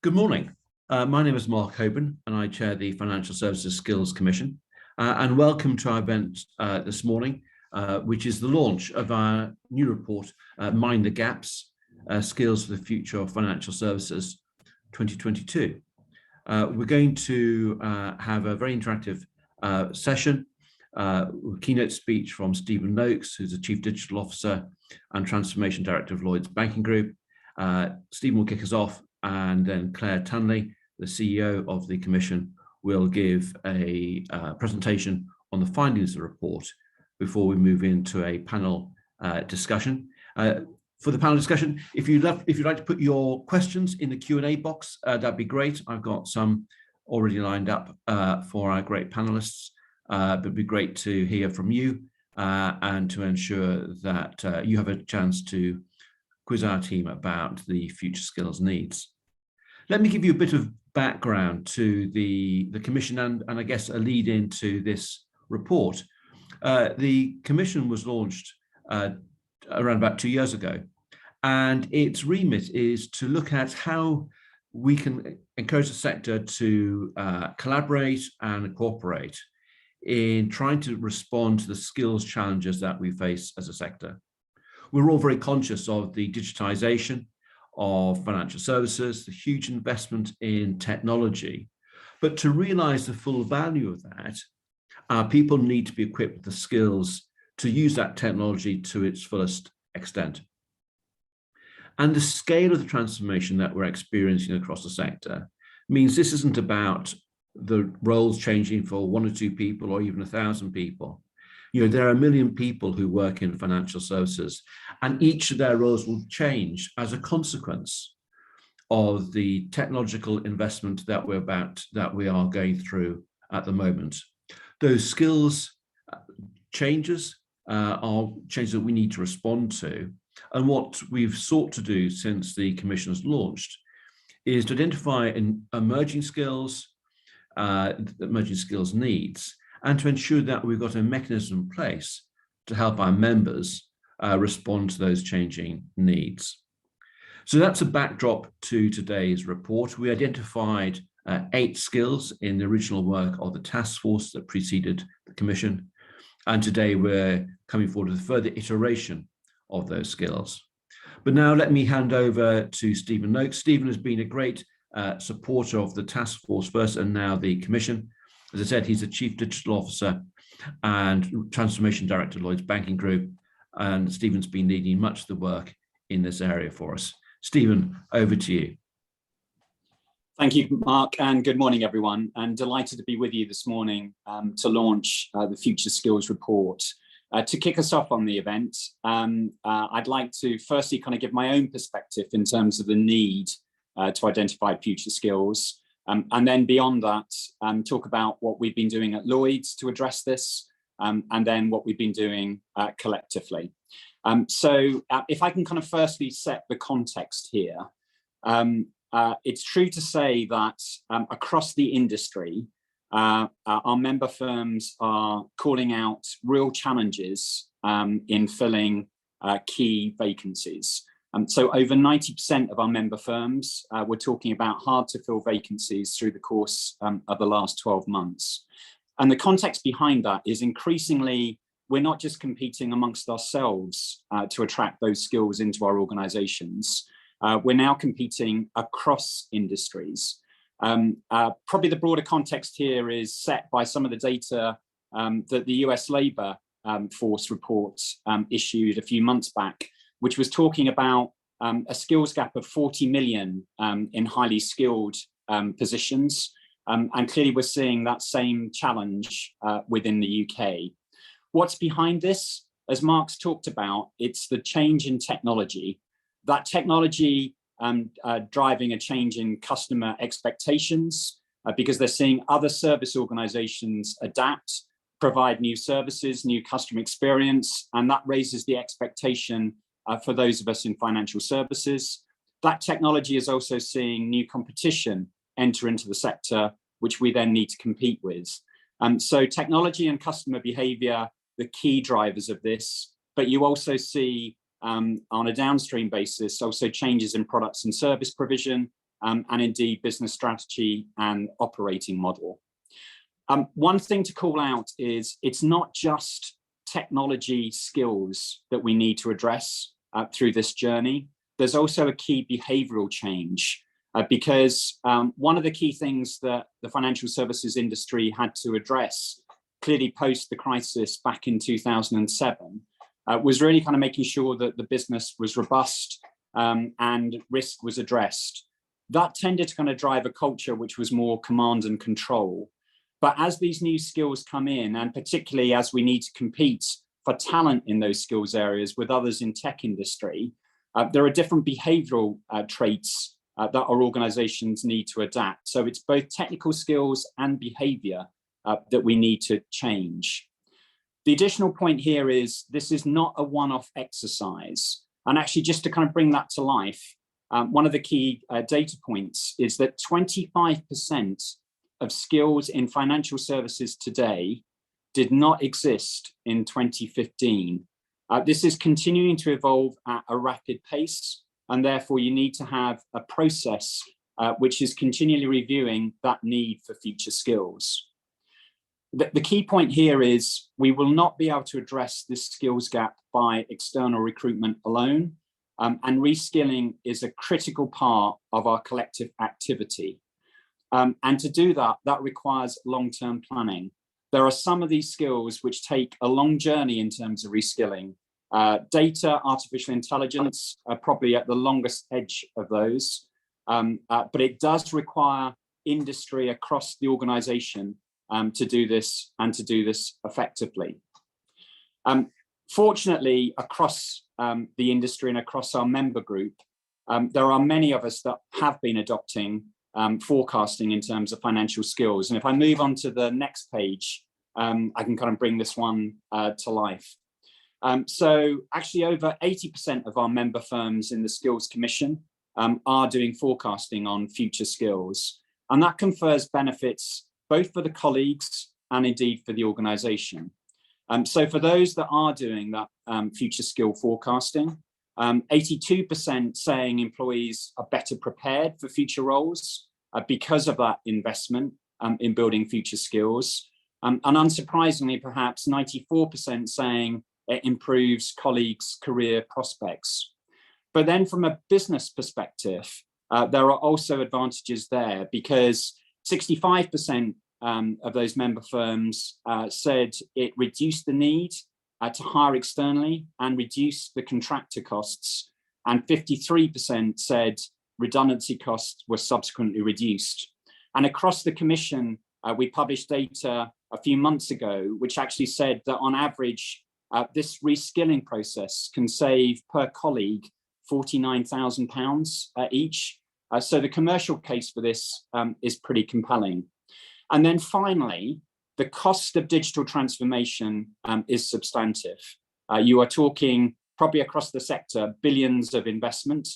Good morning. My name is Mark Hoban and I chair the Financial Services Skills Commission. And welcome to our event this morning, which is the launch of our new report, Mind the Gaps, Skills for the Future of Financial Services 2022. We're going to have a very interactive session, keynote speech from Stephen Noakes, who's the Chief Digital Officer and Transformation Director of Lloyds Banking Group. Stephen will kick us off, and then Claire Tunley, the CEO of the Commission, will give a presentation on the findings of the report before we move into a panel discussion. For the panel discussion, if you'd like to put your questions in the Q&A box, that'd be great. I've got some already lined up for our great panelists, but it'd be great to hear from you and to ensure that you have a chance to quiz our team about the future skills needs. Let me give you a bit of background to the Commission and I guess a lead into this report. The Commission was launched around about 2 years ago, and its remit is to look at how we can encourage the sector to collaborate and cooperate in trying to respond to the skills challenges that we face as a sector. We're all very conscious of the digitization of financial services, the huge investment in technology, but to realize the full value of that, our people need to be equipped with the skills to use that technology to its fullest extent. And the scale of the transformation that we're experiencing across the sector means this isn't about the roles changing for 1 or 2 people or even 1,000 people. You know, there are 1 million people who work in financial services, and each of their roles will change as a consequence of the technological investment that we are going through at the moment. Those skills changes are changes that we need to respond to. And what we've sought to do since the Commission has launched is to identify emerging skills needs, and to ensure that we've got a mechanism in place to help our members respond to those changing needs. So that's a backdrop to today's report. We identified 8 skills in the original work of the task force that preceded the Commission, and today we're coming forward with a further iteration of those skills. But now let me hand over to Stephen Noakes. Stephen has been a great supporter of the task force first and now the Commission. As I said, he's the Chief Digital Officer and Transformation Director of Lloyds Banking Group, and Stephen's been leading much of the work in this area for us. Stephen, over to you. Thank you, Mark, and good morning, everyone. I'm delighted to be with you this morning to launch the Future Skills Report. To kick us off on the event, I'd like to firstly kind of give my own perspective in terms of the need to identify future skills. And then beyond that, talk about what we've been doing at Lloyds to address this, and then what we've been doing collectively. So if I can kind of firstly set the context here, it's true to say that across the industry, our member firms are calling out real challenges in filling key vacancies. So over 90% of our member firms were talking about hard to fill vacancies through the course of the last 12 months. And the context behind that is increasingly, we're not just competing amongst ourselves to attract those skills into our organizations. We're now competing across industries. Probably the broader context here is set by some of the data that the US Labour Force report issued a few months back, which was talking about a skills gap of 40 million in highly skilled positions. And clearly we're seeing that same challenge within the UK. What's behind this? As Mark's talked about, it's the change in technology. That technology driving a change in customer expectations because they're seeing other service organizations adapt, provide new services, new customer experience, and that raises the expectation for those of us in financial services. That technology is also seeing new competition enter into the sector, which we then need to compete with. So technology and customer behavior, the key drivers of this, but you also see on a downstream basis, also changes in products and service provision, and indeed business strategy and operating model. One thing to call out is it's not just technology skills that we need to address through this journey. There's also a key behavioral change because one of the key things that the financial services industry had to address clearly post the crisis back in 2007 was really kind of making sure that the business was robust and risk was addressed. That tended to kind of drive a culture which was more command and control. But as these new skills come in, and particularly as we need to compete for talent in those skills areas with others in tech industry, there are different behavioral traits that our organizations need to adapt. So it's both technical skills and behavior that we need to change. The additional point here is this is not a one-off exercise. And actually, just to kind of bring that to life, one of the key data points is that 25% of skills in financial services today did not exist in 2015. This is continuing to evolve at a rapid pace, and therefore you need to have a process which is continually reviewing that need for future skills. The key point here is we will not be able to address this skills gap by external recruitment alone, and reskilling is a critical part of our collective activity. And to do that, that requires long-term planning. There are some of these skills which take a long journey in terms of reskilling. Data, artificial intelligence are probably at the longest edge of those, but it does require industry across the organization to do this and to do this effectively. Fortunately, across the industry and across our member group, there are many of us that have been adopting forecasting in terms of financial skills. And if I move on to the next page, I can kind of bring this one to life. So actually over 80% of our member firms in the Skills Commission are doing forecasting on future skills. And that confers benefits both for the colleagues and indeed for the organisation. So for those that are doing that future skill forecasting, 82% saying employees are better prepared for future roles because of that investment in building future skills. And unsurprisingly, perhaps 94% saying it improves colleagues' career prospects. But then from a business perspective, there are also advantages there because 65% of those member firms said it reduced the need to hire externally and reduce the contractor costs. And 53% said redundancy costs were subsequently reduced. And across the Commission, we published data a few months ago, which actually said that on average, this reskilling process can save per colleague £49,000 each. So the commercial case for this is pretty compelling. And then finally, the cost of digital transformation is substantive. You are talking probably across the sector, billions of investment,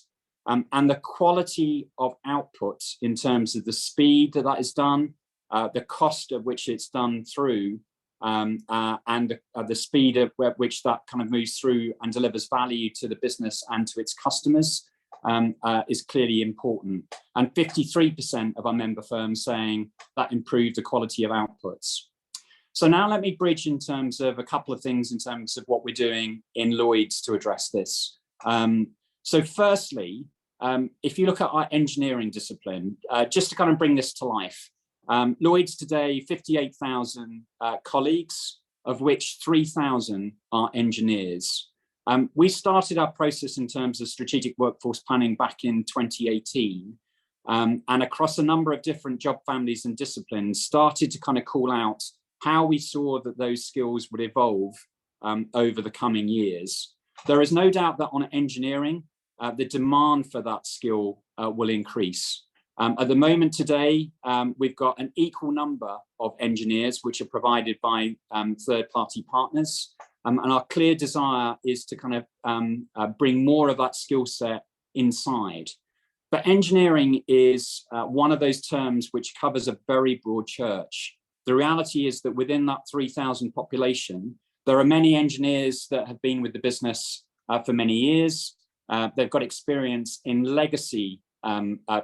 and the quality of output in terms of the speed that is done, the cost at which it's done through, and the speed at which that kind of moves through and delivers value to the business and to its customers is clearly important. And 53% of our member firms saying that improved the quality of outputs. So now let me bridge in terms of a couple of things in terms of what we're doing in Lloyds to address this. So firstly, if you look at our engineering discipline, just to kind of bring this to life, Lloyds today, 58,000 colleagues, of which 3,000 are engineers. We started our process in terms of strategic workforce planning back in 2018, and across a number of different job families and disciplines, started to kind of call out how we saw that those skills would evolve over the coming years. There is no doubt that on engineering, the demand for that skill will increase. At the moment today, we've got an equal number of engineers which are provided by third-party partners. And our clear desire is to kind of bring more of that skill set inside. But engineering is one of those terms which covers a very broad church. The reality is that within that 3,000 population, there are many engineers that have been with the business for many years. They've got experience in legacy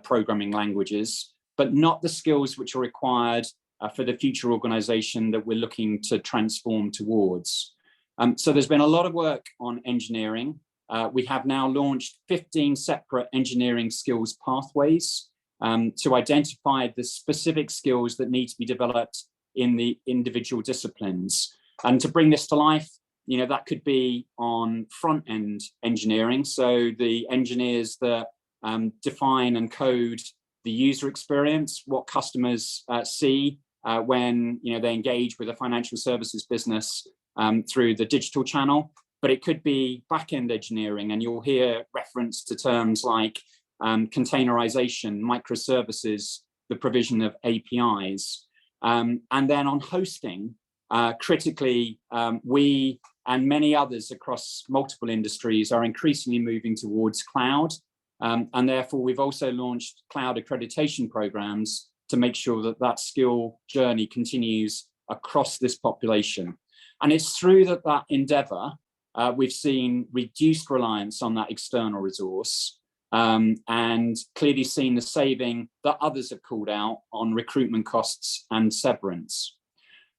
programming languages, but not the skills which are required for the future organization that we're looking to transform towards. So there's been a lot of work on engineering. We have now launched 15 separate engineering skills pathways to identify the specific skills that need to be developed in the individual disciplines. And to bring this to life, that could be on front-end engineering, so the engineers that define and code the user experience, what customers see when they engage with a financial services business through the digital channel. But it could be back-end engineering, and you'll hear reference to terms like containerization, microservices, the provision of APIs. And then on hosting, critically, we and many others across multiple industries are increasingly moving towards cloud. And therefore, we've also launched cloud accreditation programs to make sure that that skill journey continues across this population. And it's through that endeavor, we've seen reduced reliance on that external resource and clearly seen the saving that others have called out on recruitment costs and severance.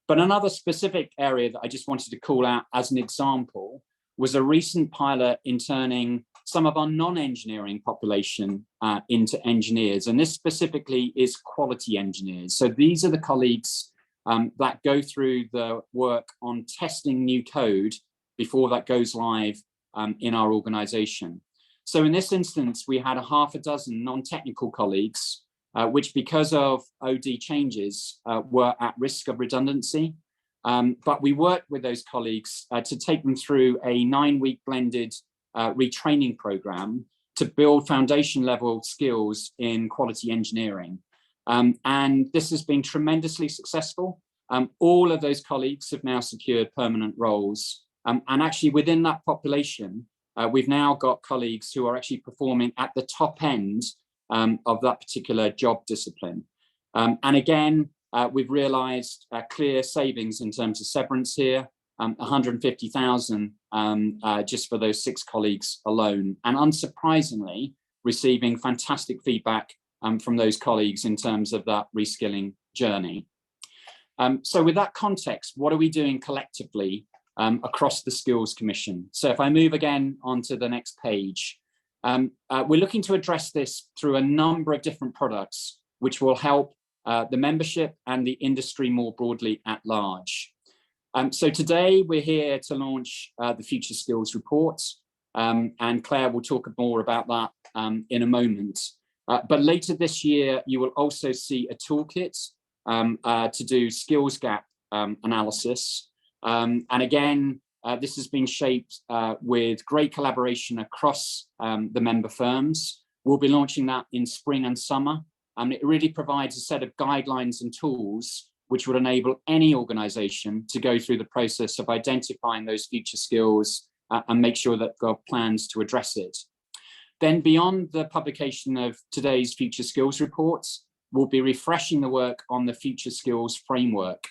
But another specific area that I just wanted to call out as an example was a recent pilot in turning some of our non-engineering population into engineers. And this specifically is quality engineers. So these are the colleagues that go through the work on testing new code before that goes live in our organization. So in this instance, we had half a dozen non-technical colleagues, which because of OD changes were at risk of redundancy. But we worked with those colleagues to take them through a 9-week blended retraining program to build foundation level skills in quality engineering. And this has been tremendously successful. All of those colleagues have now secured permanent roles. And actually within that population, we've now got colleagues who are actually performing at the top end of that particular job discipline. And again, we've realized clear savings in terms of severance here, 150,000 just for those 6 colleagues alone. And unsurprisingly, receiving fantastic feedback from those colleagues in terms of that reskilling journey. So with that context, what are we doing collectively across the Skills Commission? So if I move again onto the next page, we're looking to address this through a number of different products, which will help the membership and the industry more broadly at large. So today we're here to launch the Future Skills Report, and Claire will talk more about that in a moment. But later this year, you will also see a toolkit to do skills gap analysis. And again, this has been shaped with great collaboration across the member firms. We'll be launching that in spring and summer. And it really provides a set of guidelines and tools which would enable any organization to go through the process of identifying those future skills and make sure that they've got plans to address it. Then beyond the publication of today's Future Skills Reports, we'll be refreshing the work on the Future Skills Framework.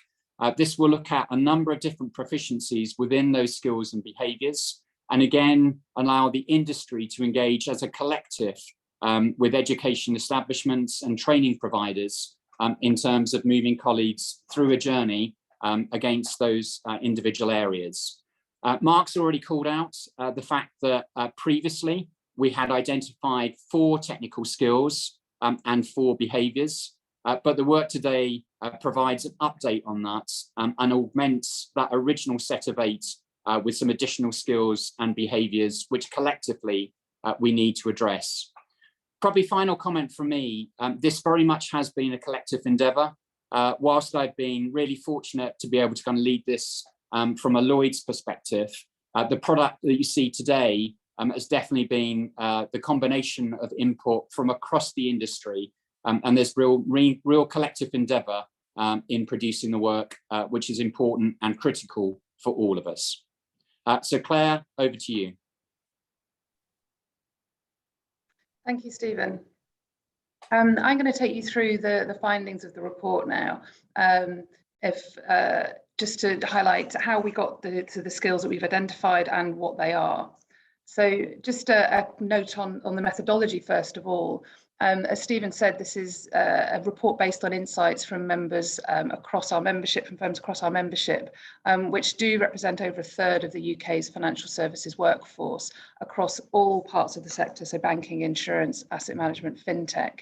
This will look at a number of different proficiencies within those skills and behaviours, and again, allow the industry to engage as a collective with education establishments and training providers in terms of moving colleagues through a journey against those individual areas. Mark's already called out the fact that previously we had identified 4 technical skills and 4 behaviours, but the work today provides an update on that and augments that original set of 8 with some additional skills and behaviours which collectively we need to address. Probably final comment from me, this very much has been a collective endeavour. Whilst I've been really fortunate to be able to kind of lead this from a Lloyd's perspective, the product that you see today has definitely been the combination of input from across the industry, and there's real collective endeavour in producing the work, which is important and critical for all of us. So Claire, over to you. Thank you, Stephen. I'm going to take you through the findings of the report now, just to highlight how we got to the skills that we've identified and what they are. So just a note on the methodology, first of all. As Stephen said, this is a report based on insights from members across our membership, from firms across our membership, which do represent over a third of the UK's financial services workforce across all parts of the sector, so banking, insurance, asset management, fintech.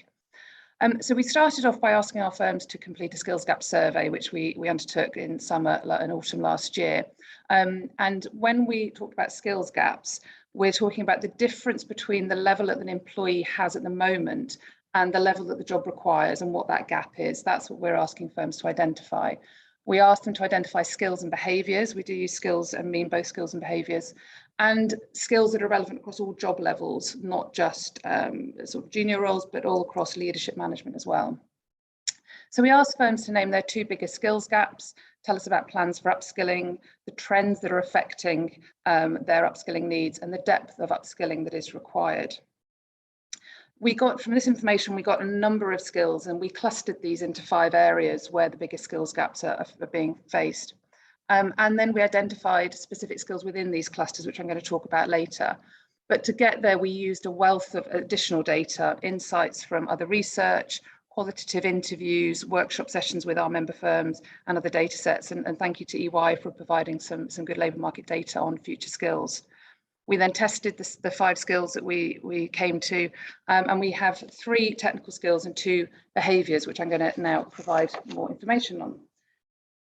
So we started off by asking our firms to complete a skills gap survey, which we undertook in summer and autumn last year. And when we talked about skills gaps, we're talking about the difference between the level that an employee has at the moment and the level that the job requires and what that gap is. That's what we're asking firms to identify. We ask them to identify skills and behaviours. We do use skills and mean both skills and behaviours, and skills that are relevant across all job levels, not just sort of junior roles, but all across leadership management as well. So we asked firms to name their 2 biggest skills gaps, tell us about plans for upskilling, the trends that are affecting their upskilling needs, and the depth of upskilling that is required. From this information, we got a number of skills, and we clustered these into 5 areas where the biggest skills gaps are being faced. And then we identified specific skills within these clusters, which I'm going to talk about later. But to get there, we used a wealth of additional data, insights from other research, qualitative interviews, workshop sessions with our member firms and other data sets. And thank you to EY for providing some good labour market data on future skills. We then tested the 5 skills that we came to, and we have 3 technical skills and 2 behaviours, which I'm going to now provide more information on.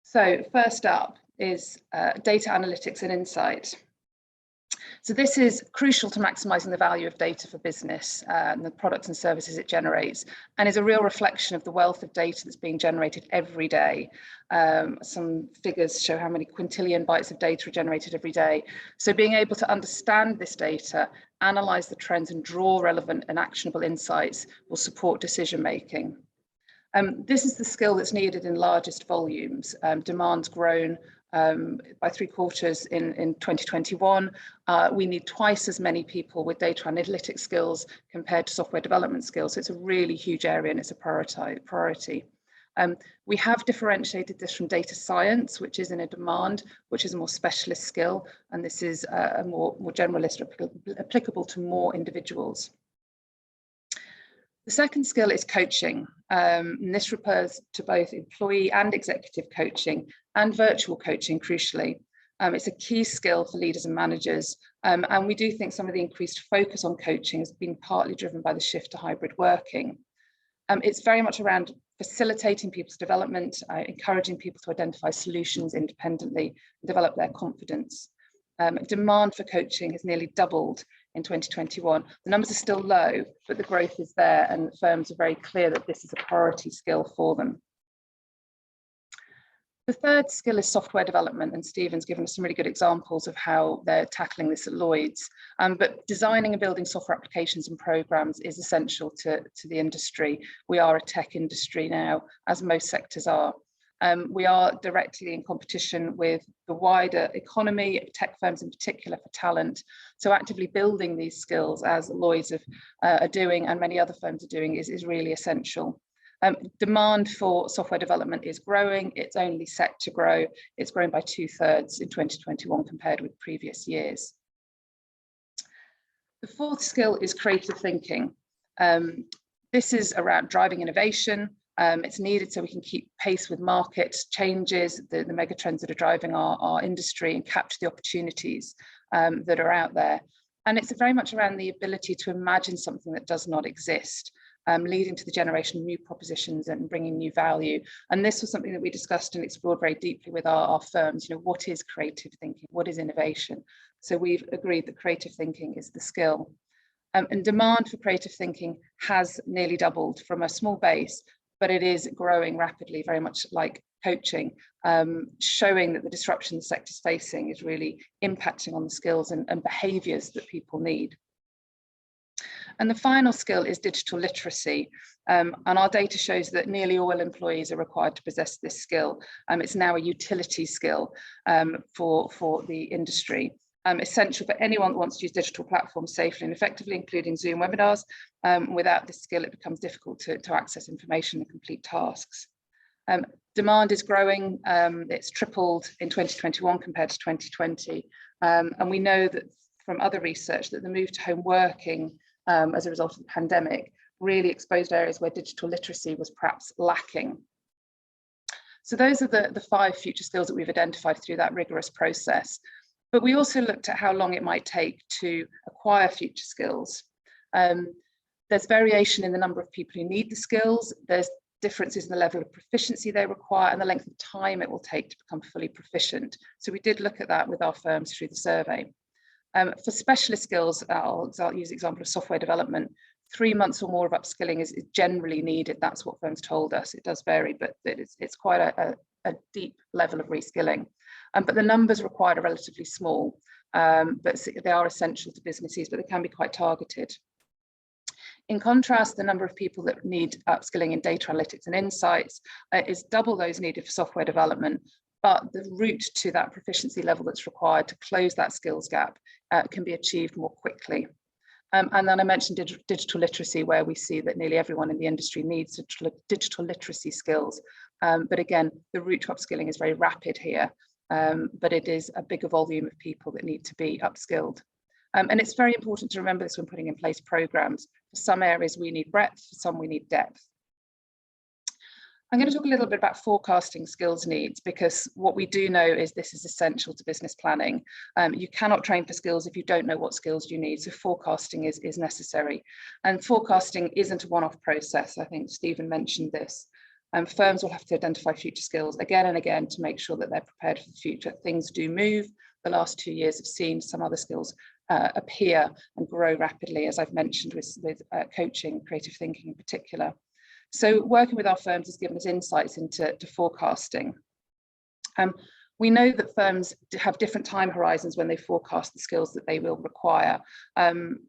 So first up is data analytics and insight. So this is crucial to maximising the value of data for business and the products and services it generates, and is a real reflection of the wealth of data that's being generated every day. Some figures show how many quintillion bytes of data are generated every day. So being able to understand this data, analyse the trends and draw relevant and actionable insights will support decision making. This is the skill that's needed in largest volumes. Demand's grown by 3/4 in 2021. We need twice as many people with data analytics skills compared to software development skills. So it's a really huge area and it's a priority. We have differentiated this from data science, which is in a demand, which is a more specialist skill. And this is a more generalist, applicable to more individuals. The second skill is coaching. And this refers to both employee and executive coaching and virtual coaching, crucially. It's a key skill for leaders and managers. And we do think some of the increased focus on coaching has been partly driven by the shift to hybrid working. It's very much around facilitating people's development, encouraging people to identify solutions independently and develop their confidence. Demand for coaching has nearly doubled in 2021. The numbers are still low, but the growth is there, and firms are very clear that this is a priority skill for them. The third skill is software development, and Stephen's given us some really good examples of how they're tackling this at Lloyds. But designing and building software applications and programs is essential to the industry. We are a tech industry now, as most sectors are. We are directly in competition with the wider economy, tech firms in particular, for talent. So actively building these skills, as Lloyds are doing and many other firms are doing, is really essential. Demand for software development is growing. It's only set to grow. It's grown by 2/3 in 2021 compared with previous years. The fourth skill is creative thinking. This is around driving innovation. It's needed so we can keep pace with market changes, the mega trends that are driving our industry, and capture the opportunities that are out there. And it's very much around the ability to imagine something that does not exist, leading to the generation of new propositions and bringing new value. And this was something that we discussed and explored very deeply with our firms. You know, what is creative thinking? What is innovation? So we've agreed that creative thinking is the skill. And demand for creative thinking has nearly doubled from a small base, but it is growing rapidly, very much like coaching, showing that the disruption the sector is facing is really impacting on the skills and behaviours that people need. And the final skill is digital literacy. And our data shows that nearly all employees are required to possess this skill. It's now a utility skill for the industry. Essential for anyone that wants to use digital platforms safely and effectively, including Zoom webinars. Without this skill, it becomes difficult to access information and complete tasks. Demand is growing. It's tripled in 2021 compared to 2020. And we know that from other research that the move to home working as a result of the pandemic really exposed areas where digital literacy was perhaps lacking. So those are the 5 future skills that we've identified through that rigorous process. But we also looked at how long it might take to acquire future skills. There's variation in the number of people who need the skills. There's differences in the level of proficiency they require and the length of time it will take to become fully proficient. So we did look at that with our firms through the survey. For specialist skills, I'll use the example of software development. 3 months or more of upskilling is generally needed. That's what firms told us. It does vary, but it's quite a deep level of reskilling. But the numbers required are relatively small, but they are essential to businesses, but they can be quite targeted. In contrast, the number of people that need upskilling in data analytics and insights is double those needed for software development, but the route to that proficiency level that's required to close that skills gap can be achieved more quickly. And then I mentioned digital literacy, where we see that nearly everyone in the industry needs digital literacy skills. But again, the route to upskilling is very rapid here, but it is a bigger volume of people that need to be upskilled. And it's very important to remember this when putting in place programs. For some areas we need breadth, for some we need depth. I'm going to talk a little bit about forecasting skills needs, because what we do know is this is essential to business planning. You cannot train for skills if you don't know what skills you need, so forecasting is necessary. And forecasting isn't a one-off process. I think Stephen mentioned this. Firms will have to identify future skills again and again to make sure that they're prepared for the future. Things do move. The last 2 years have seen some other skills appear and grow rapidly, as I've mentioned with coaching, creative thinking in particular. So working with our firms has given us insights into forecasting. We know that firms have different time horizons when they forecast the skills that they will require.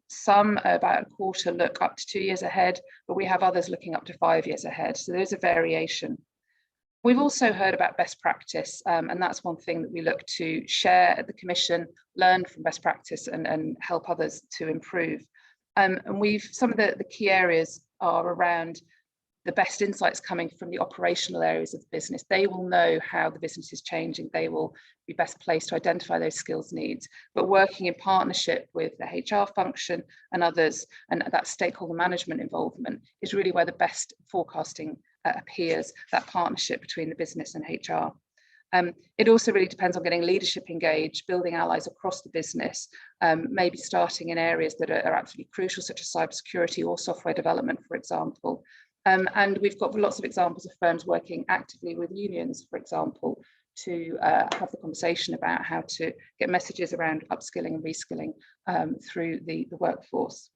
Some, about a quarter, look up to 2 years ahead, but we have others looking up to 5 years ahead. So there's a variation. We've also heard about best practice, and that's one thing that we look to share at the Commission, learn from best practice and help others to improve. And some of the key areas are around the best insights coming from the operational areas of the business. They will know how the business is changing. They will be best placed to identify those skills needs. But working in partnership with the HR function and others, and that stakeholder management involvement is really where the best forecasting appears, that partnership between the business and HR. It also really depends on getting leadership engaged, building allies across the business, maybe starting in areas that are absolutely crucial, such as cybersecurity or software development, for example. And we've got lots of examples of firms working actively with unions, for example, to have the conversation about how to get messages around upskilling and reskilling through the workforce.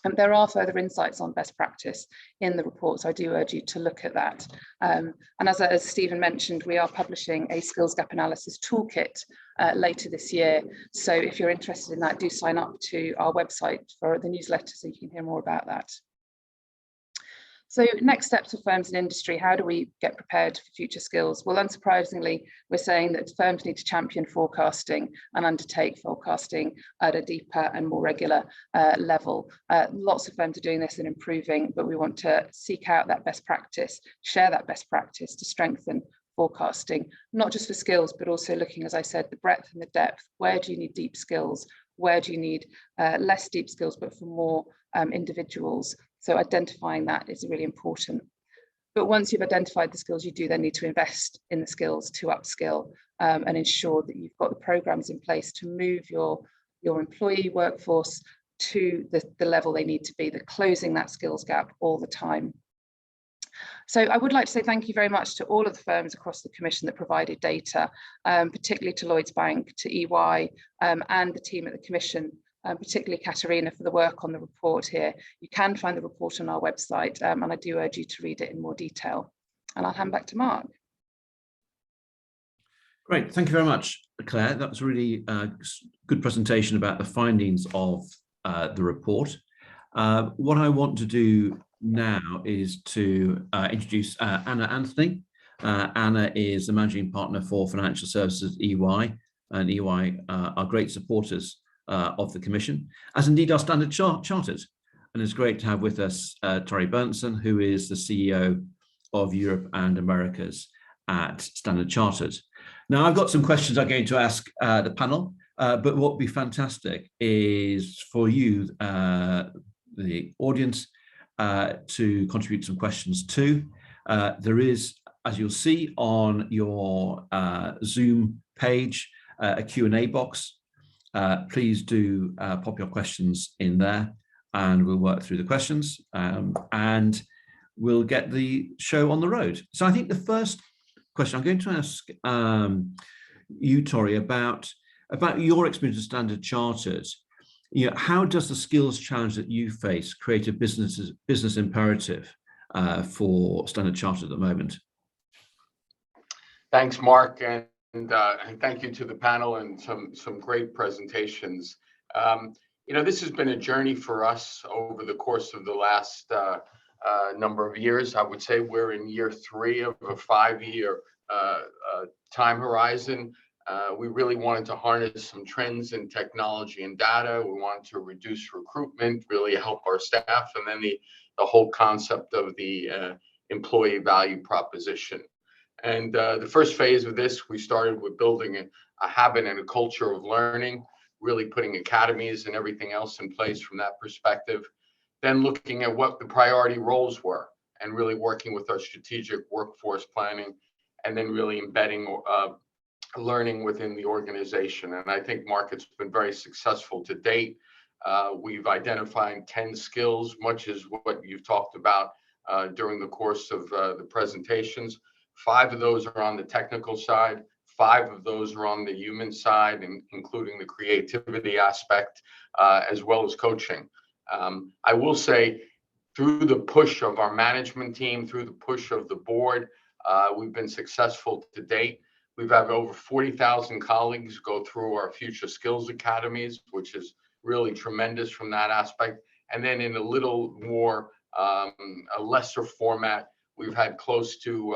And there are further insights on best practice in the report, so I do urge you to look at that. And as Stephen mentioned, we are publishing a skills gap analysis toolkit later this year. So if you're interested in that, do sign up to our website for the newsletter so you can hear more about that. So next steps for firms and industry, how do we get prepared for future skills? Well, unsurprisingly, we're saying that firms need to champion forecasting and undertake forecasting at a deeper and more regular level. Lots of firms are doing this and improving, but we want to seek out that best practice, share that best practice to strengthen forecasting, not just for skills, but also looking, as I said, the breadth and the depth. Where do you need deep skills? Where do you need less deep skills, but for more individuals? So identifying that is really important. But once you've identified the skills, you do then need to invest in the skills to upskill and ensure that you've got the programs in place to move your employee workforce to the level they need to be, that closing that skills gap all the time. So I would like to say thank you very much to all of the firms across the Commission that provided data, particularly to Lloyds Bank, to EY, and the team at the Commission, particularly Katerina, for the work on the report here. You can find the report on our website, and I do urge you to read it in more detail. And I'll hand back to Mark. Great, thank you very much, Claire. That was a really good presentation about the findings of the report. What I want to do now is to introduce Anna Anthony. Anna is the Managing Partner for Financial Services at EY, and EY are great supporters of the Commission, as indeed are Standard Chartered. And it's great to have with us Tori Berntsen, who is the CEO of Europe and Americas at Standard Chartered. Now, I've got some questions I'm going to ask the panel, but what would be fantastic is for you, the audience, to contribute some questions too. There is, as you'll see on your Zoom page, a Q&A box. Please do pop your questions in there and we'll work through the questions and we'll get the show on the road. So I think the first question I'm going to ask you, Tori, about your experience with Standard Chartered. You know, how does the skills challenge that you face create a business imperative for Standard Chartered at the moment? Thanks, Mark, and thank you to the panel and some great presentations. You know, this has been a journey for us over the course of the last number of years. I would say we're in year 3 of a 5-year time horizon. We really wanted to harness some trends in technology and data. We wanted to reduce recruitment, really help our staff, and then the whole concept of the employee value proposition. And the first phase of this, we started with building a habit and a culture of learning, really putting academies and everything else in place from that perspective. Then looking at what the priority roles were and really working with our strategic workforce planning, and then really embedding learning within the organization. And I think Mark, it's been very successful to date. We've identified 10 skills, much as what you've talked about during the course of the presentations. 5 of those are on the technical side, 5 of those are on the human side, including the creativity aspect, as well as coaching. I will say, through the push of our management team, through the push of the board, we've been successful to date. We've had over 40,000 colleagues go through our Future Skills Academies, which is really tremendous from that aspect. And then in a little more, a lesser format, we've had close to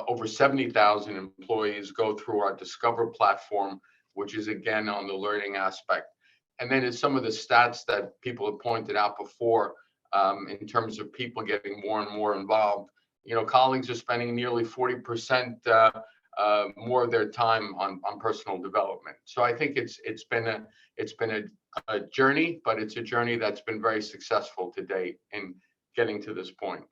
over 70,000 employees go through our Discover platform, which is again on the learning aspect. And then in some of the stats that people have pointed out before, in terms of people getting more and more involved, you know, colleagues are spending nearly 40% more of their time on personal development. So I think it's been a journey, but it's a journey that's been very successful to date in getting to this point.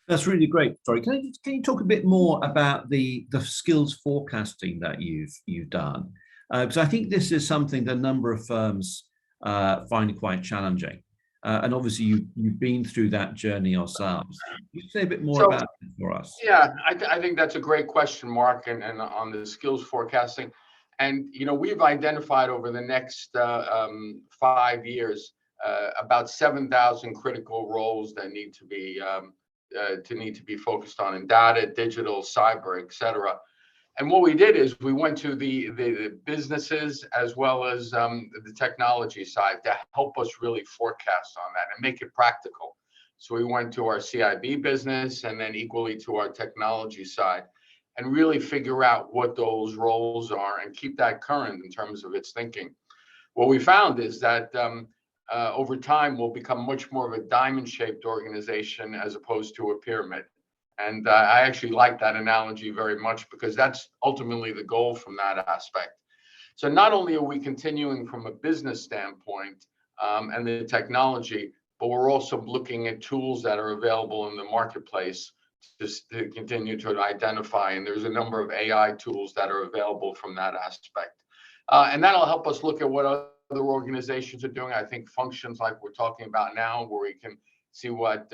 That's really great. Sorry, can you talk a bit more about the skills forecasting that you've done? Because I think this is something that a number of firms find quite challenging. And obviously you've been through that journey yourselves. Can you say a bit more about it for us? Yeah, I think that's a great question, Mark, and on the skills forecasting. And, you know, we've identified over the next 5 years about 7,000 critical roles that need to be focused on in data, digital, cyber, et cetera. And what we did is we went to the businesses as well as the technology side to help us really forecast on that and make it practical. So we went to our CIB business and then equally to our technology side and really figure out what those roles are and keep that current in terms of its thinking. What we found is that over time we'll become much more of a diamond-shaped organization as opposed to a pyramid. And I actually like that analogy very much because that's ultimately the goal from that aspect. So not only are we continuing from a business standpoint and the technology, but we're also looking at tools that are available in the marketplace to continue to identify. And there's a number of AI tools that are available from that aspect. And that'll help us look at what other organizations are doing. I think functions like we're talking about now, where we can see what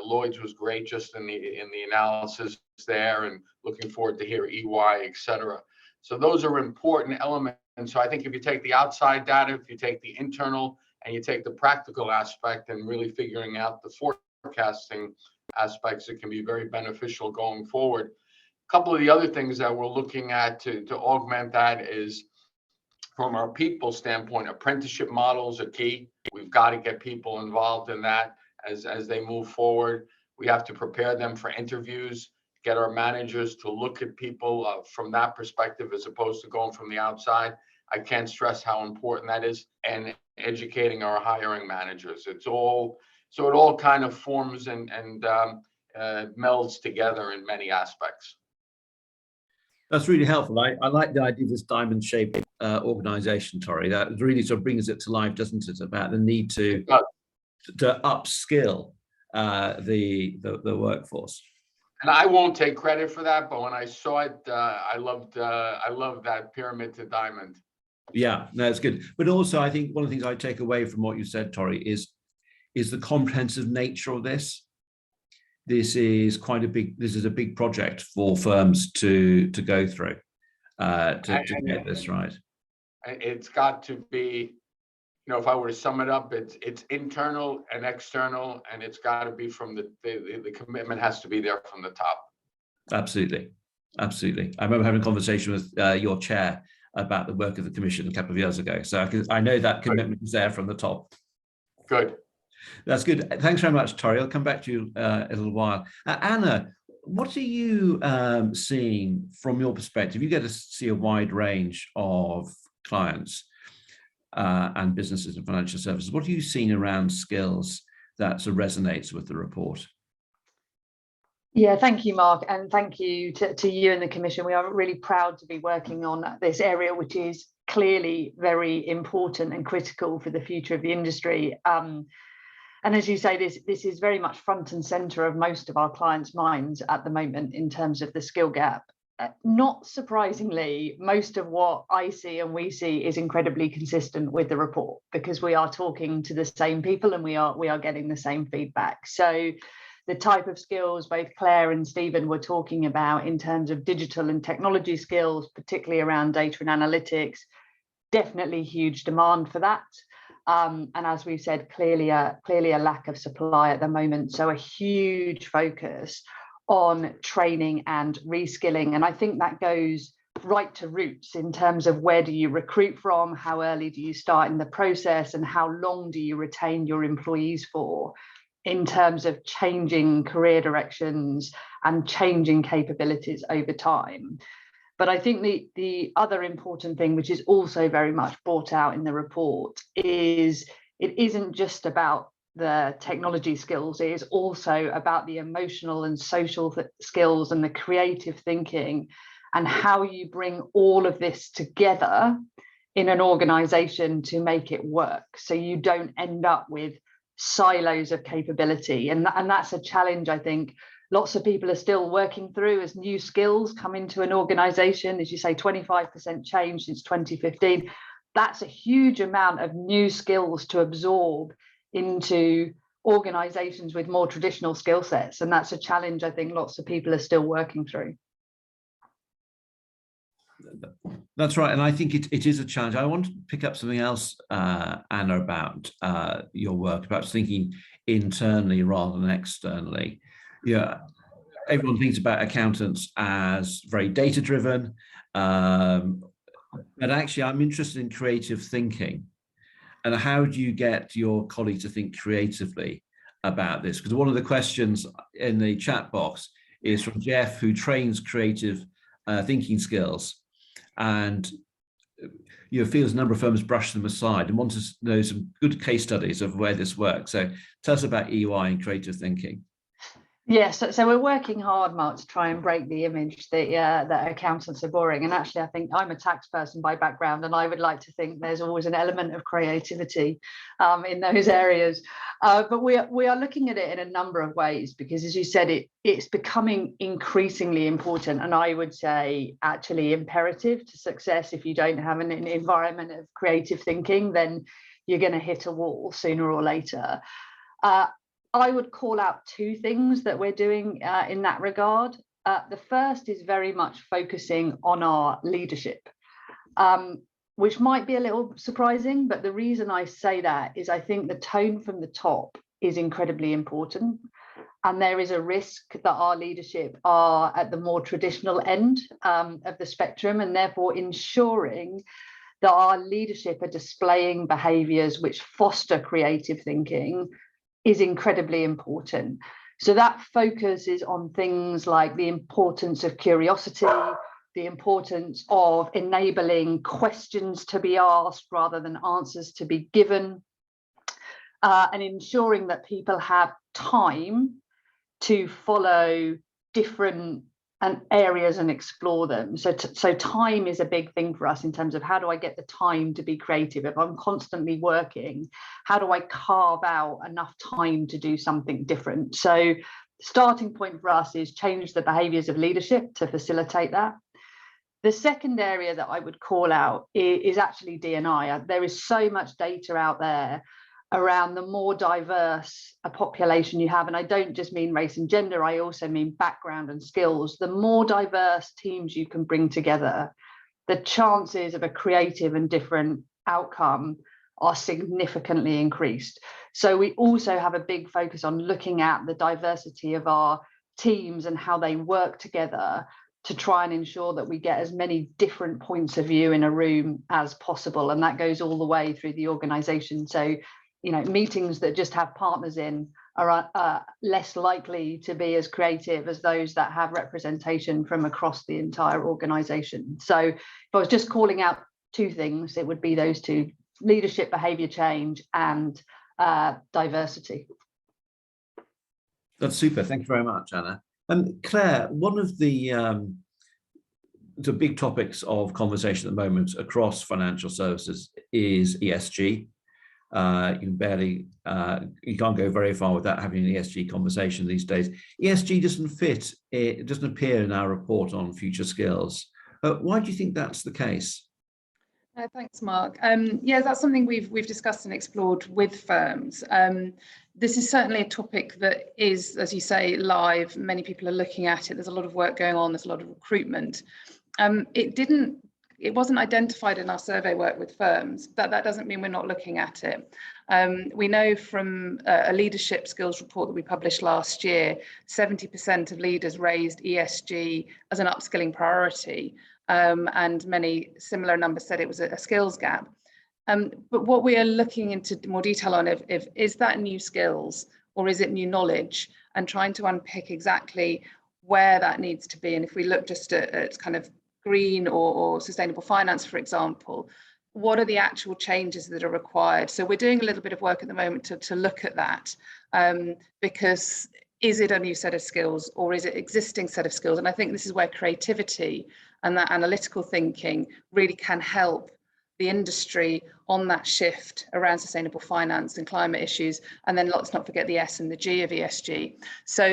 Lloyd's was great just in the analysis there, and looking forward to hear EY, et cetera. So those are important elements. And so I think if you take the outside data, if you take the internal, and you take the practical aspect and really figuring out the forecasting aspects, it can be very beneficial going forward. A couple of the other things that we're looking at to augment that is, from our people standpoint, apprenticeship models are key. We've got to get people involved in that as they move forward. We have to prepare them for interviews, get our managers to look at people from that perspective as opposed to going from the outside. I can't stress how important that is, and educating our hiring managers. It all kind of forms and melds together in many aspects. That's really helpful. I like the idea of this diamond-shaped organization, Tori. That really sort of brings it to life, doesn't it? About the need to to upskill the workforce. And I won't take credit for that, but when I saw it, I loved that pyramid to diamond. Yeah, no, it's good. But also, I think one of the things I take away from what you said, Tori, is the comprehensive nature of this. This is a big project for firms to go through to get this right. It's got to be, if I were to sum it up, it's internal and external, and it's got to be from the commitment has to be there from the top. Absolutely. Absolutely. I remember having a conversation with your chair about the work of the commission a couple of years ago. So I know that commitment is there from the top. Good. That's good. Thanks very much, Tori. I'll come back to you in a little while. Anna, what are you seeing from your perspective? You get to see a wide range of clients and businesses and financial services. What are you seeing around skills that sort of resonates with the report? Yeah, thank you, Mark, and thank you to you and the Commission. We are really proud to be working on this area, which is clearly very important and critical for the future of the industry. And as you say, this is very much front and centre of most of our clients' minds at the moment in terms of the skill gap. Not surprisingly, most of what I see and we see is incredibly consistent with the report, because we are talking to the same people and we are getting the same feedback. So the type of skills both Claire and Stephen were talking about in terms of digital and technology skills, particularly around data and analytics, definitely huge demand for that. And as we've said, clearly a lack of supply at the moment. So a huge focus on training and reskilling. And I think that goes right to roots in terms of where do you recruit from, how early do you start in the process, and how long do you retain your employees for, in terms of changing career directions and changing capabilities over time. But I think the other important thing, which is also very much brought out in the report, is it isn't just about the technology skills, it is also about the emotional and social skills and the creative thinking, and how you bring all of this together in an organization to make it work, so you don't end up with silos of capability. And that's a challenge I think lots of people are still working through as new skills come into an organization. As you say, 25% change since 2015. That's a huge amount of new skills to absorb into organizations with more traditional skill sets. And that's a challenge I think lots of people are still working through. That's right. And I think it is a challenge. I want to pick up something else, Anna, about your work, about thinking internally rather than externally. Yeah, everyone thinks about accountants as very data-driven, but actually I'm interested in creative thinking. And how do you get your colleagues to think creatively about this? Because one of the questions in the chat box is from Jeff, who trains creative thinking skills, and feels a number of firms brush them aside, and wants to know some good case studies of where this works. So tell us about EY and creative thinking. Yes, so we're working hard, Mark, to try and break the image that accountants are boring. And actually, I think I'm a tax person by background, and I would like to think there's always an element of creativity in those areas. But we are looking at it in a number of ways, because, as you said, it's becoming increasingly important, and I would say actually imperative to success. If you don't have an environment of creative thinking, then you're going to hit a wall sooner or later. I would call out two things that we're doing in that regard. The first is very much focusing on our leadership, which might be a little surprising, but the reason I say that is I think the tone from the top is incredibly important. And there is a risk that our leadership are at the more traditional end of the spectrum, and therefore ensuring that our leadership are displaying behaviours which foster creative thinking is incredibly important. So that focus is on things like the importance of curiosity, the importance of enabling questions to be asked rather than answers to be given, and ensuring that people have time to follow different areas and explore them. So time is a big thing for us in terms of how do I get the time to be creative? If I'm constantly working, how do I carve out enough time to do something different? So starting point for us is change the behaviors of leadership to facilitate that. The second area that I would call out is actually D&I. There is so much data out there around the more diverse a population you have. And I don't just mean race and gender, I also mean background and skills. The more diverse teams you can bring together, the chances of a creative and different outcome are significantly increased. So we also have a big focus on looking at the diversity of our teams and how they work together to try and ensure that we get as many different points of view in a room as possible. And that goes all the way through the organization. So, you know, meetings that just have partners in are less likely to be as creative as those that have representation from across the entire organization. So if I was just calling out two things, it would be those two: leadership behavior change and diversity. That's super. Thank you very much, Anna. Claire, one of the big topics of conversation at the moment across financial services is ESG. You can't go very far without having an ESG conversation these days. ESG it doesn't appear in our report on future skills. Why do you think that's the case? Thanks, Mark. Yeah, that's something we've discussed and explored with firms. This is certainly a topic that is, as you say, live. Many people are looking at it. There's a lot of work going on. There's a lot of recruitment. It wasn't identified in our survey work with firms, but that doesn't mean we're not looking at it. We know from a leadership skills report that we published last year, 70% of leaders raised ESG as an upskilling priority. And many similar numbers said it was a skills gap. But what we are looking into more detail on is that new skills or is it new knowledge, and trying to unpick exactly where that needs to be. And if we look just at kind of green or sustainable finance, for example, what are the actual changes that are required? So we're doing a little bit of work at the moment to look at that, because is it a new set of skills or is it existing set of skills? And I think this is where creativity and that analytical thinking really can help the industry on that shift around sustainable finance and climate issues. And then let's not forget the S and the G of ESG. So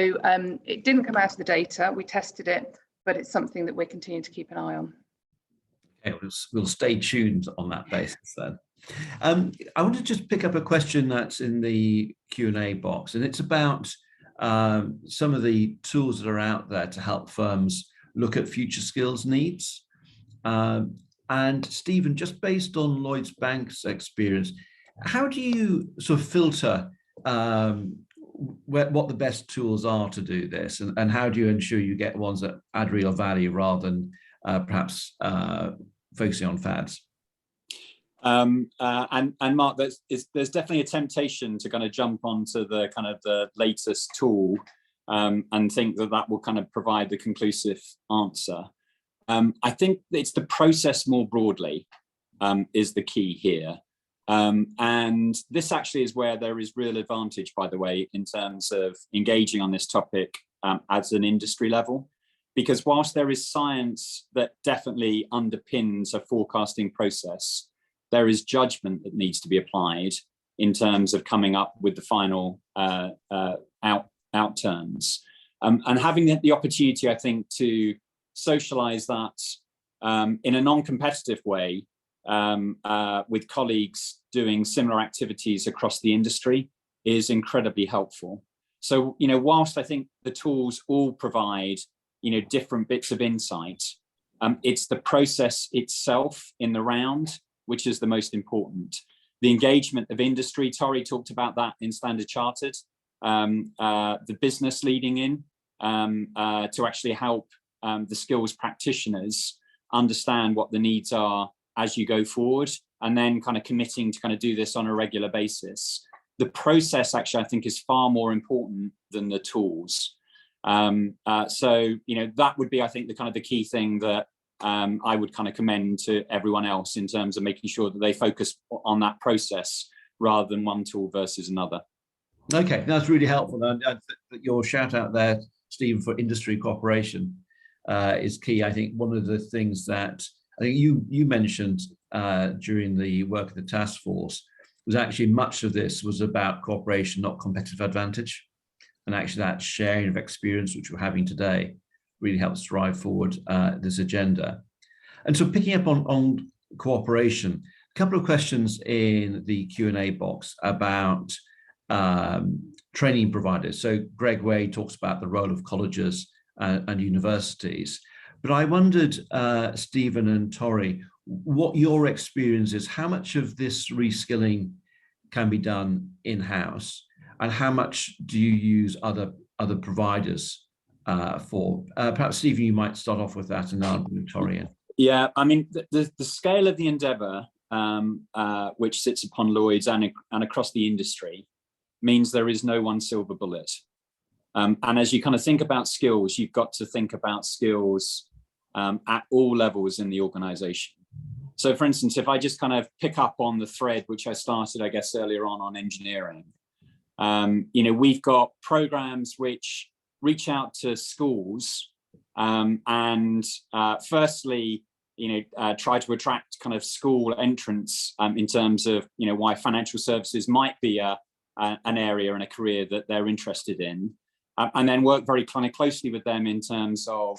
it didn't come out of the data, we tested it, but it's something that we're continuing to keep an eye on. Okay, we'll stay tuned on that basis then. I want to just pick up a question that's in the Q&A box, and it's about some of the tools that are out there to help firms look at future skills needs. And Stephen, just based on Lloyds Bank's experience, how do you sort of filter what the best tools are to do this, and how do you ensure you get ones that add real value rather than perhaps focusing on fads? And Mark, there's definitely a temptation to kind of jump onto the latest tool and think that will kind of provide the conclusive answer. I think it's the process more broadly is the key here. And this actually is where there is real advantage, by the way, in terms of engaging on this topic at an industry level, because whilst there is science that definitely underpins a forecasting process, there is judgment that needs to be applied in terms of coming up with the final outturns. And having the opportunity, I think, to socialize that in a non-competitive way with colleagues doing similar activities across the industry is incredibly helpful. So, whilst I think the tools all provide, different bits of insight, it's the process itself in the round which is the most important. The engagement of industry, Tori talked about that in Standard Chartered, the business leading in to actually help the skills practitioners understand what the needs are as you go forward, and then kind of committing to kind of do this on a regular basis. The process actually, I think, is far more important than the tools. So, that would be, I think, the key thing that I would kind of commend to everyone else in terms of making sure that they focus on that process rather than one tool versus another. Okay, that's really helpful. Your shout out there, Stephen, for industry cooperation. is key. I think one of the things that I think you mentioned during the work of the task force was actually much of this was about cooperation, not competitive advantage. And actually that sharing of experience, which we're having today, really helps drive forward this agenda. And so picking up on cooperation, a couple of questions in the Q&A box about training providers. So Greg Way talks about the role of colleges and universities. But I wondered, Stephen and Tori, what your experience is, how much of this reskilling can be done in-house, and how much do you use other providers for? Perhaps Stephen, you might start off with that, and then I'll bring Tori in. Yeah, I mean, the scale of the endeavour, which sits upon Lloyds and across the industry, means there is no one silver bullet. And as you kind of think about skills, you've got to think about skills at all levels in the organisation. So, for instance, if I just kind of pick up on the thread which I started, I guess, earlier on engineering, we've got programs which reach out to schools and firstly, try to attract kind of school entrants in terms of, why financial services might be an area and a career that they're interested in, and then work very kind of closely with them in terms of,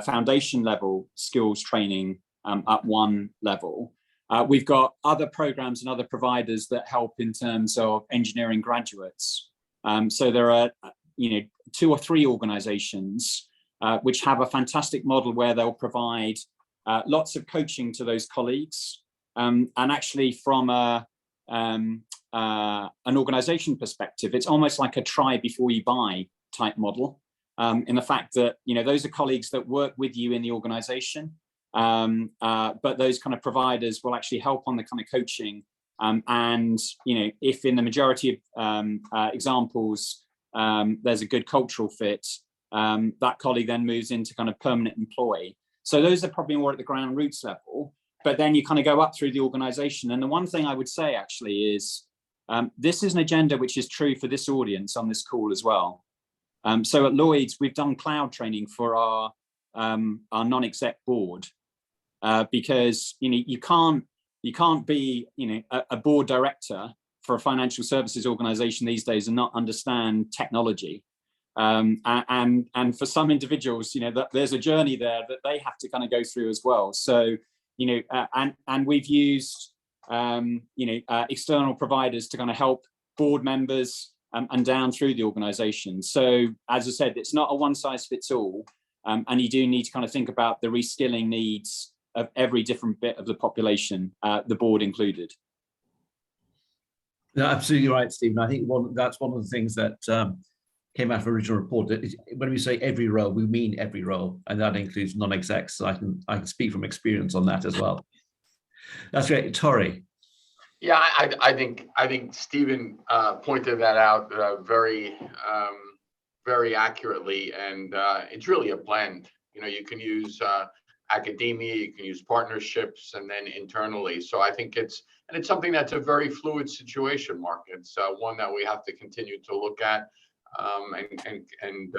foundation level skills training at one level. We've got other programs and other providers that help in terms of engineering graduates. So there are, 2 or 3 organizations which have a fantastic model where they'll provide lots of coaching to those colleagues. And actually from an organization perspective, it's almost like a try before you buy type model, in the fact that, those are colleagues that work with you in the organization. But those kind of providers will actually help on the kind of coaching. And, if in the majority of examples, there's a good cultural fit, that colleague then moves into kind of permanent employee. So those are probably more at the ground roots level, but then you kind of go up through the organization. And the one thing I would say actually is, this is an agenda which is true for this audience on this call as well. So at Lloyds, we've done cloud training for our non-exec board, because you can't be a board director for a financial services organization these days and not understand technology. And for some individuals, that there's a journey there that they have to kind of go through as well. So, and we've used external providers to kind of help board members and down through the organization. So as I said, it's not a one size fits all, and you do need to kind of think about the reskilling needs of every different bit of the population, the board included. No, absolutely right, Stephen. I think that's one of the things that came out of the original report. That when we say every role, we mean every role, and that includes non-execs. So I can speak from experience on that as well. That's great, Tori. Yeah, I think Stephen pointed that out very very accurately, and it's really a blend. You can use academia, you can use partnerships, and then internally. So I think it's something that's a very fluid situation, Mark. It's one that we have to continue to look at and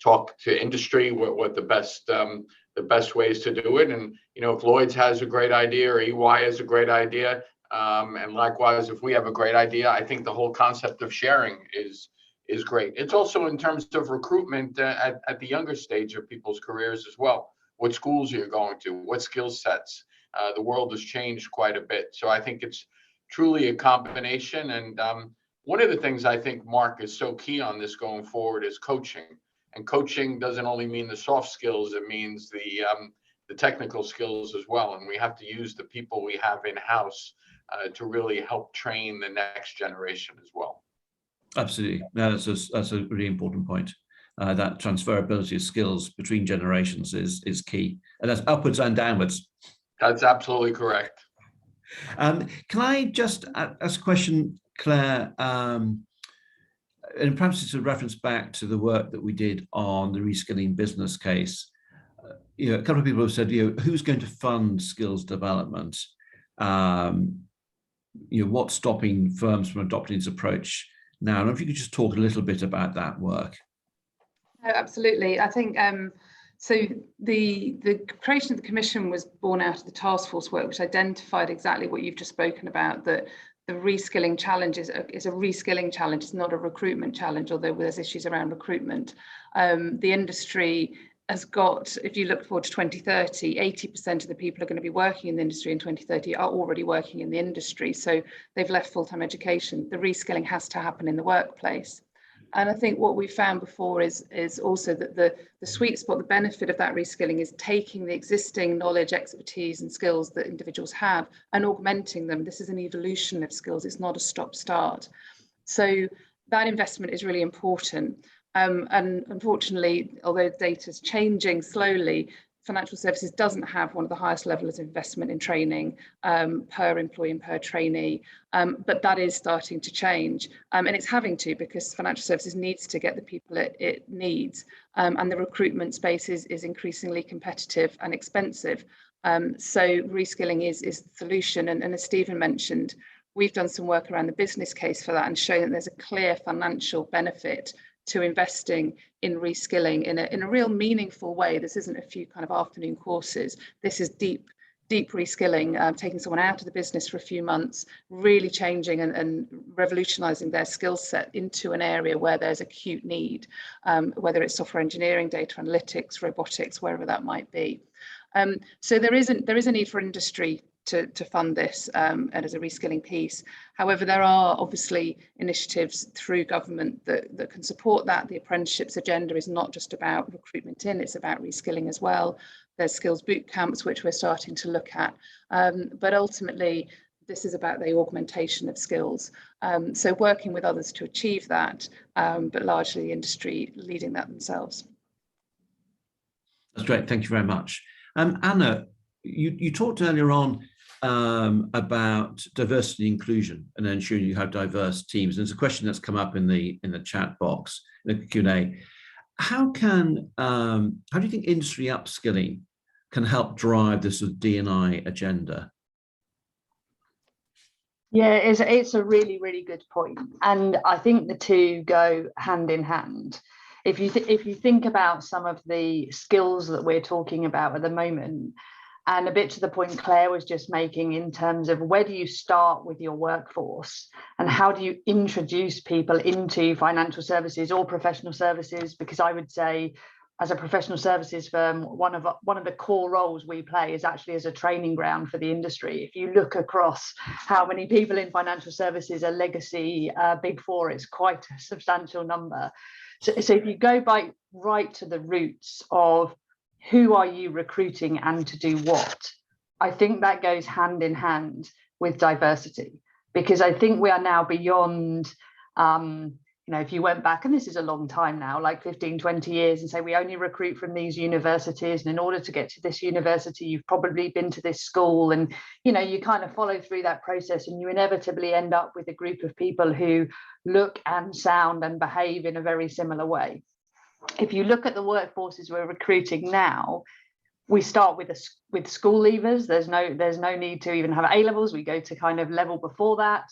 talk to industry what the best ways to do it. And if Lloyds has a great idea or EY has a great idea, and likewise, if we have a great idea, I think the whole concept of sharing is great. It's also in terms of recruitment at the younger stage of people's careers as well. What schools you're going to, what skill sets. The world has changed quite a bit. So I think it's truly a combination. And one of the things I think, Mark, is so key on this going forward is coaching. And coaching doesn't only mean the soft skills, it means the technical skills as well. And we have to use the people we have in-house to really help train the next generation as well. Absolutely. No, that's a really important point. That transferability of skills between generations is key, and that's upwards and downwards. That's absolutely correct. Can I just ask a question, Claire? And perhaps it's a reference back to the work that we did on the reskilling business case. A couple of people have said, who's going to fund skills development? What's stopping firms from adopting this approach now? And if you could just talk a little bit about that work. Absolutely. I think So the creation of the commission was born out of the task force work, which identified exactly what you've just spoken about, that the reskilling challenge is a reskilling challenge. It's not a recruitment challenge, although there's issues around recruitment. The industry has got, if you look forward to 2030, 80% of the people who are going to be working in the industry in 2030 are already working in the industry. So they've left full-time education. The reskilling has to happen in the workplace. And I think what we found before is also that the sweet spot, the benefit of that reskilling is taking the existing knowledge, expertise and skills that individuals have and augmenting them. This is an evolution of skills. It's not a stop-start. So that investment is really important. And unfortunately, although data is changing slowly, financial services doesn't have one of the highest levels of investment in training per employee and per trainee, but that is starting to change, and it's having to, because financial services needs to get the people it needs, and the recruitment space is increasingly competitive and expensive. So reskilling is the solution, and as Stephen mentioned, we've done some work around the business case for that and shown that there's a clear financial benefit to investing in reskilling in a real meaningful way. This isn't a few kind of afternoon courses. This is deep reskilling, taking someone out of the business for a few months, really changing and revolutionizing their skill set into an area where there's acute need, whether it's software engineering, data analytics, robotics, wherever that might be. So there is a need for industry to fund this and as a reskilling piece. However, there are obviously initiatives through government that can support that. The apprenticeships agenda is not just about recruitment it's about reskilling as well. There's skills boot camps, which we're starting to look at. But ultimately, this is about the augmentation of skills. So working with others to achieve that, but largely the industry leading that themselves. That's great. Thank you very much. Anna, you talked earlier on about diversity and inclusion and ensuring you have diverse teams. There's a question that's come up in the chat box, in the Q&A. How do you think industry upskilling can help drive this sort of D&I agenda? Yeah, it's a really, really good point. And I think the two go hand in hand. If you think about some of the skills that we're talking about at the moment, and a bit to the point Claire was just making in terms of where do you start with your workforce and how do you introduce people into financial services or professional services? Because I would say, as a professional services firm, one of the core roles we play is actually as a training ground for the industry. If you look across how many people in financial services are legacy Big Four, it's quite a substantial number. So if you go right to the roots of who are you recruiting and to do what, I think that goes hand in hand with diversity, because I think we are now beyond, if you went back, and this is a long time now, like 15, 20 years, and say we only recruit from these universities, and in order to get to this university, you've probably been to this school, and you kind of follow through that process, and you inevitably end up with a group of people who look and sound and behave in a very similar way. If you look at the workforces we're recruiting now, we start with school leavers. There's no need to even have A-levels. We go to kind of level before that.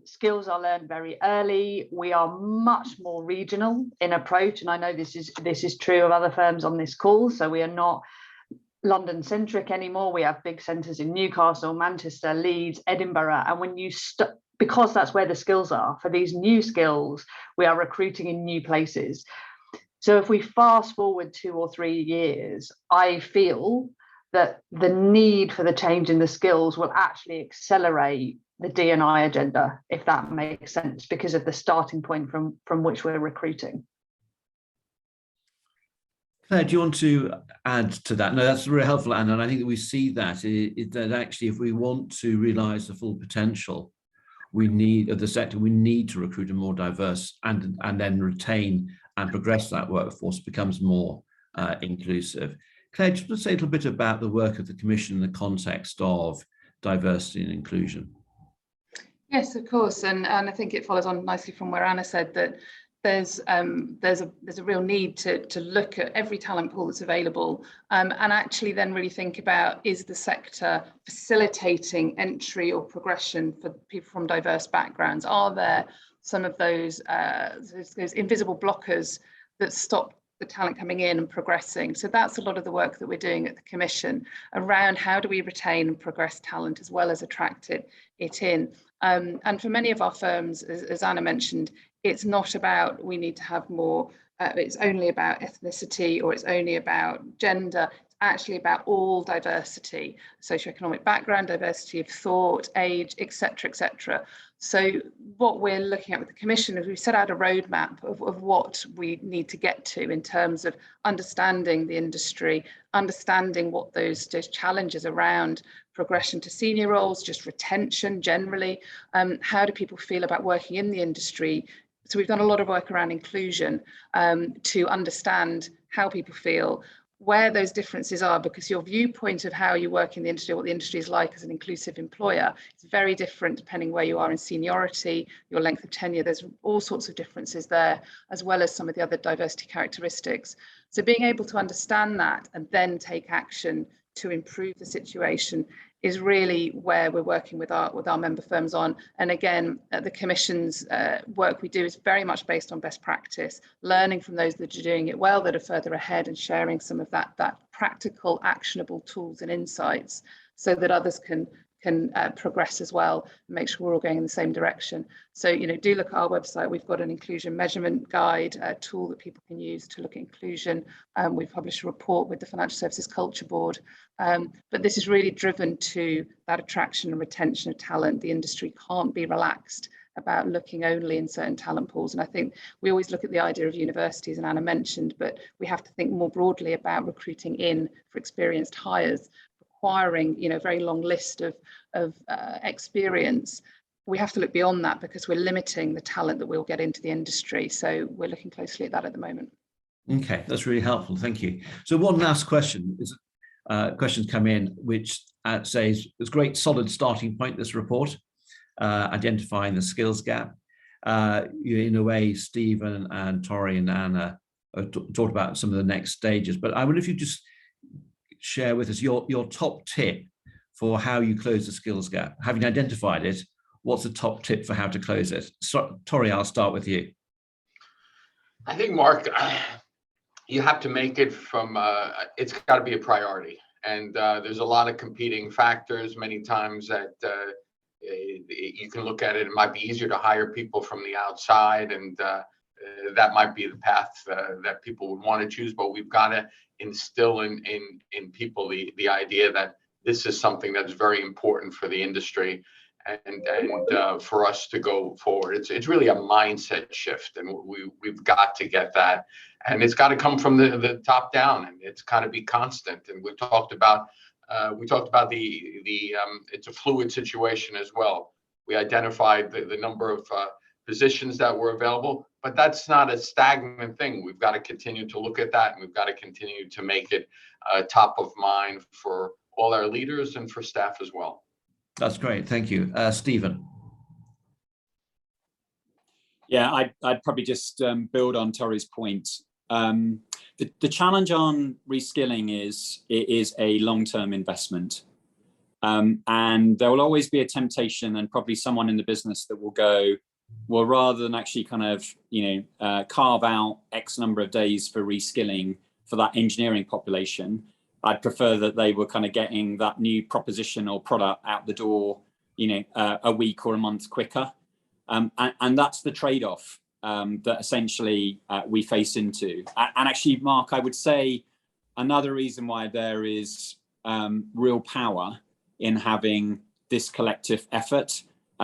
Skills are learned very early. We are much more regional in approach, and I know this is true of other firms on this call. So we are not London centric anymore. We have big centres in Newcastle, Manchester, Leeds, Edinburgh, and when you because that's where the skills are. For these new skills, we are recruiting in new places. So if we fast forward 2 or 3 years, I feel that the need for the change in the skills will actually accelerate the D&I agenda, if that makes sense, because of the starting point from which we're recruiting. Claire, do you want to add to that? No, that's really helpful, Anna, and I think that we see that actually, if we want to realise the full potential of the sector, we need to recruit a more diverse and then retain and progress that workforce becomes more inclusive. Claire, just want to say a little bit about the work of the Commission in the context of diversity and inclusion. Yes, of course, and I think it follows on nicely from where Anna said that there's a real need to look at every talent pool that's available, and actually then really think about, is the sector facilitating entry or progression for people from diverse backgrounds? Are there some of those invisible blockers that stop the talent coming in and progressing. So that's a lot of the work that we're doing at the Commission around how do we retain and progress talent as well as attract it in. And for many of our firms, as Anna mentioned, it's not about we need to have more, it's only about ethnicity or it's only about gender. It's actually about all diversity, socioeconomic background, diversity of thought, age, etc., etc. So what we're looking at with the Commission is we've set out a roadmap of what we need to get to in terms of understanding the industry, understanding what those challenges around progression to senior roles, just retention generally, how do people feel about working in the industry. So we've done a lot of work around inclusion to understand how people feel, where those differences are, because your viewpoint of how you work in the industry, what the industry is like as an inclusive employer, is very different depending where you are in seniority, your length of tenure. There's all sorts of differences there, as well as some of the other diversity characteristics. So being able to understand that and then take action to improve the situation is really where we're working with our member firms on. And again, the Commission's work we do is very much based on best practice, learning from those that are doing it well, that are further ahead, and sharing some of that practical, actionable tools and insights so that others can progress as well and make sure we're all going in the same direction. So, do look at our website. We've got an inclusion measurement guide, a tool that people can use to look at inclusion. We've published a report with the Financial Services Culture Board. But this is really driven to that attraction and retention of talent. The industry can't be relaxed about looking only in certain talent pools. And I think we always look at the idea of universities, and Anna mentioned, but we have to think more broadly about recruiting in for experienced hires, requiring a very long list of experience. We have to look beyond that because we're limiting the talent that we'll get into the industry. So we're looking closely at that at the moment. Okay, that's really helpful. Thank you. So one last question is questions come in which says it's a great solid starting point, this report, identifying the skills gap. In a way, Stephen and Tori and Anna talked about some of the next stages, but I wonder if you just share with us your top tip for how you close the skills gap. Having identified it, what's the top tip for how to close it? So, Tori, I'll start with you. I think, Mark, you have to make it from, it's got to be a priority. And there's a lot of competing factors. Many times that you can look at it, it might be easier to hire people from the outside, and that might be the path that people would want to choose. But we've got to instill in people the idea that this is something that's very important for the industry and for us to go forward. It's really a mindset shift, and we've got to get that, and it's got to come from the top down, and it's got to be constant. And we talked about the it's a fluid situation as well. We identified the number of positions that were available, but that's not a stagnant thing. We've got to continue to look at that, and we've got to continue to make it top of mind for all our leaders and for staff as well. That's great. Thank you. Stephen. Yeah, I'd probably just build on Tori's point. The challenge on reskilling is it is a long-term investment. And there will always be a temptation, and probably someone in the business that will go, well, rather than actually kind of, carve out X number of days for reskilling for that engineering population, I'd prefer that they were kind of getting that new proposition or product out the door, a week or a month quicker. And that's the trade-off that essentially we face into. And actually, Mark, I would say another reason why there is real power in having this collective effort,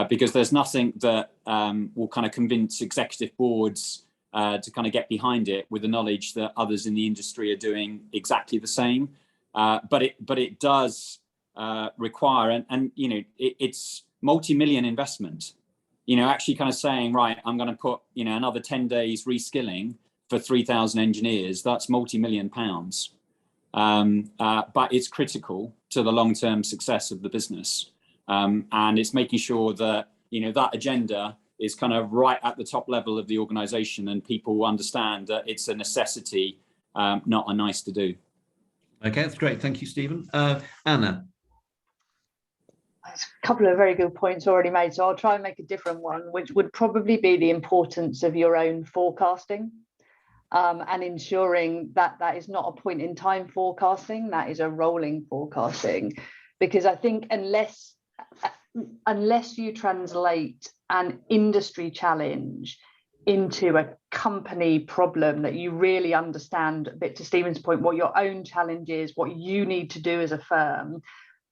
because there's nothing that will kind of convince executive boards to kind of get behind it with the knowledge that others in the industry are doing exactly the same. But it does require, and it's multi-million investment. Actually kind of saying, right, I'm going to put another 10 days reskilling for 3,000 engineers. That's multi-million pounds, but it's critical to the long-term success of the business, and it's making sure that that agenda is kind of right at the top level of the organisation, and people understand that it's a necessity, not a nice to do. Okay, that's great. Thank you, Stephen. Anna. There's a couple of very good points already made, so I'll try and make a different one, which would probably be the importance of your own forecasting. and ensuring that that is not a point in time forecasting, that is a rolling forecasting. Because I think unless you translate an industry challenge into a company problem that you really understand, a bit to Stephen's point, what your own challenge is, what you need to do as a firm,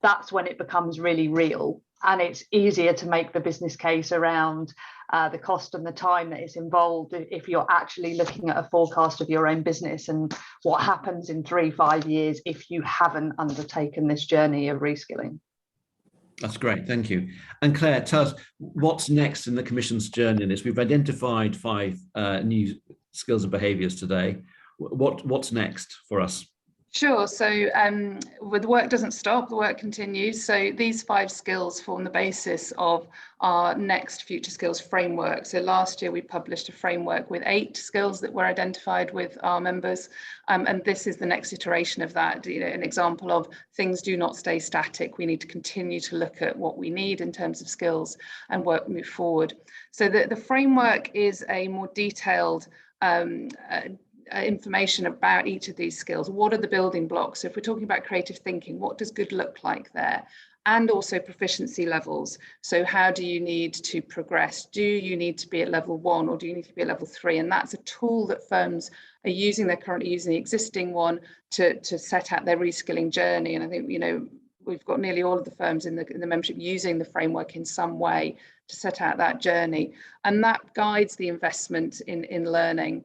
that's when it becomes really real. And it's easier to make the business case around the cost and the time that is involved if you're actually looking at a forecast of your own business and what happens in 3-5 years if you haven't undertaken this journey of reskilling. That's great, thank you. And Claire, tell us what's next in the Commission's journey in this. We've identified 5 new skills and behaviours today. What's next for us? Sure. So the work doesn't stop, the work continues. So these 5 skills form the basis of our next Future Skills framework. So last year we published a framework with 8 skills that were identified with our members. And this is the next iteration of that, an example of things do not stay static. We need to continue to look at what we need in terms of skills and move forward. So the framework is a more detailed information about each of these skills. What are the building blocks? So if we're talking about creative thinking, what does good look like there? And also proficiency levels. So how do you need to progress? Do you need to be at level 1 or do you need to be at level 3? And that's a tool that firms are using. They're currently using the existing one to set out their reskilling journey. And I think, we've got nearly all of the firms in the membership using the framework in some way to set out that journey. And that guides the investment in learning.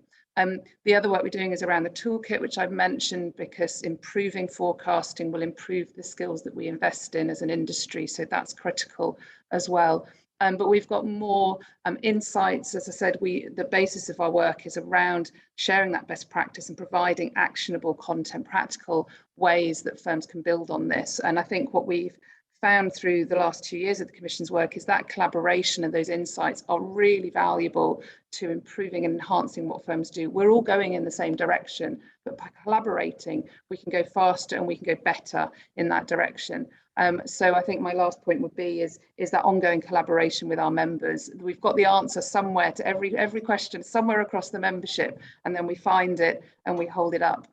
The other work we're doing is around the toolkit, which I've mentioned, because improving forecasting will improve the skills that we invest in as an industry. So that's critical as well. But we've got more insights. As I said, the basis of our work is around sharing that best practice and providing actionable content, practical ways that firms can build on this. And I think what we've found through the last 2 years of the Commission's work is that collaboration and those insights are really valuable to improving and enhancing what firms do. We're all going in the same direction, but by collaborating, we can go faster and we can go better in that direction. So I think my last point would be is that ongoing collaboration with our members. We've got the answer somewhere to every question, somewhere across the membership, and then we find it and we hold it up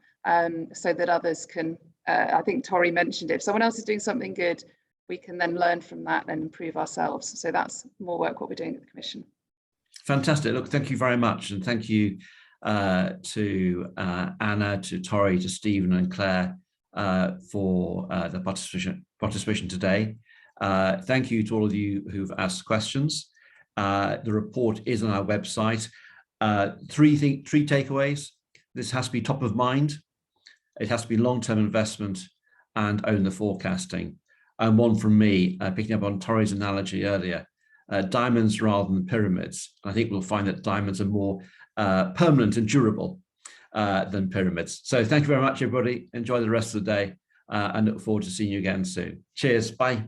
so that others can, I think Tori mentioned it, if someone else is doing something good, we can then learn from that and improve ourselves. So that's more work what we're doing at the Commission. Fantastic. Look, thank you very much. And thank you to Anna, to Tori, to Stephen and Claire for the participation today. Thank you to all of you who've asked questions. The report is on our website. 3 takeaways. This has to be top of mind. It has to be long-term investment and own the forecasting. And one from me, picking up on Tori's analogy earlier, diamonds rather than pyramids. I think we'll find that diamonds are more permanent and durable than pyramids. So thank you very much, everybody. Enjoy the rest of the day and look forward to seeing you again soon. Cheers. Bye.